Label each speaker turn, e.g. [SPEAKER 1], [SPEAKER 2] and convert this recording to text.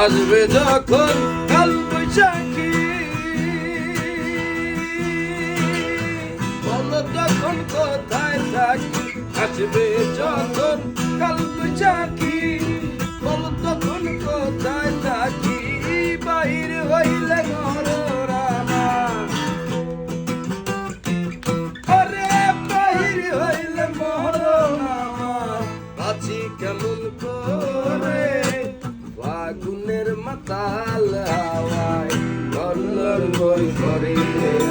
[SPEAKER 1] আসবে যখন কাল বৈশাখী, বলো তখন কোথায় থাকি। আসবে যখন কাল বৈশাখী, বলো তখন কোথায় থাকি। বাহির হইলে ঘর